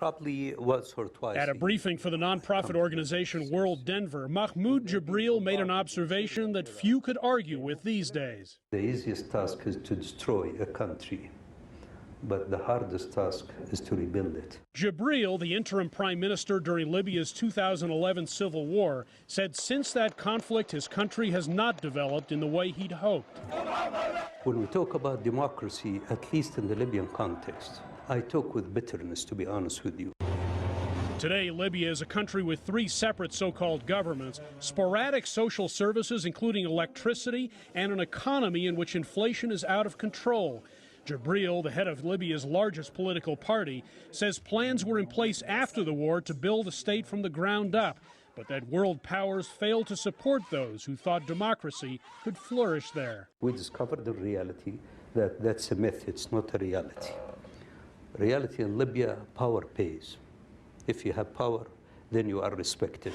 Probably once or twice. At a briefing for the nonprofit organization World Denver, Mahmoud Jibril made an observation that few could argue with these days. The easiest task is to destroy a country, but the hardest task is to rebuild it. Jibril, the interim prime minister during Libya's 2011 civil war, said since that conflict his country has not developed in the way he'd hoped. When we talk about democracy, at least in the Libyan context, I talk with bitterness, to be honest with you. Today, Libya is a country with 3 separate so-called governments, sporadic social services including electricity, and an economy in which inflation is out of control. Jibril, the head of Libya's largest political party, says plans were in place after the war to build a state from the ground up, but that world powers failed to support those who thought democracy could flourish there. We discovered the reality that that's a myth, it's not a reality. Reality in Libya, power pays. If you have power, then you are respected.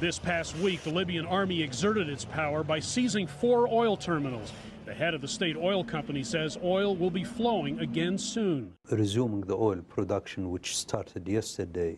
This past week, the Libyan Army exerted its power by seizing 4 oil terminals. The head of the state oil company says oil will be flowing again soon. Resuming the oil production, which started yesterday,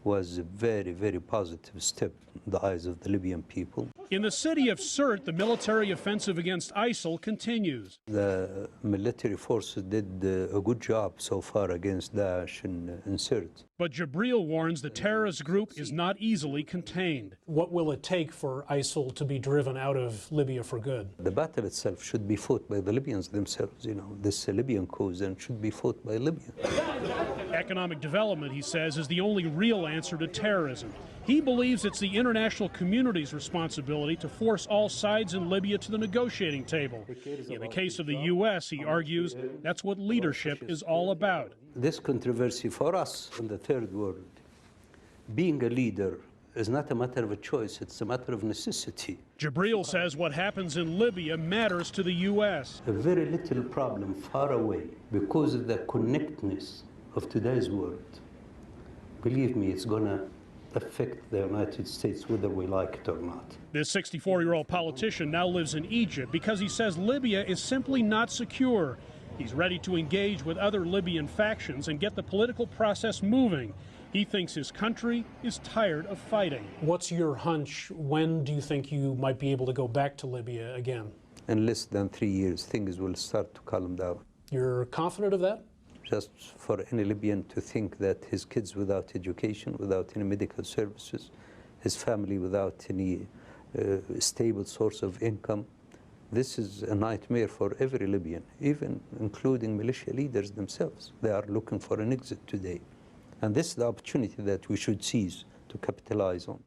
was a very, very positive step in the eyes of the Libyan people. In the city of Sirte, the military offensive against ISIL continues. The military forces did a good job so far against Daesh in Sirte. But Jibril warns the terrorist group is not easily contained. What will it take for ISIL to be driven out of Libya for good? The battle itself should be fought by the Libyans themselves. You know, this Libyan cause and should be fought by Libyans. Economic development, he says, is the only real answer to terrorism. He believes it's the international community's responsibility to force all sides in Libya to the negotiating table. In the case of the U.S., he argues, that's what leadership is all about. This controversy for us in the third world, being a leader is not a matter of a choice, it's a matter of necessity. Jibril says what happens in Libya matters to the U.S. A very little problem far away because of the connectedness of today's world. Believe me, it's going to affect the United States whether we like it or not. This 64-year-old politician now lives in Egypt because he says Libya is simply not secure. He's ready to engage with other Libyan factions and get the political process moving. He thinks his country is tired of fighting. What's your hunch? When do you think you might be able to go back to Libya again? In less than 3 years, things will start to calm down. You're confident of that? Just for any Libyan to think that his kids without education, without any medical services, his family without any stable source of income, this is a nightmare for every Libyan, even including militia leaders themselves. They are looking for an exit today. And this is the opportunity that we should seize to capitalize on.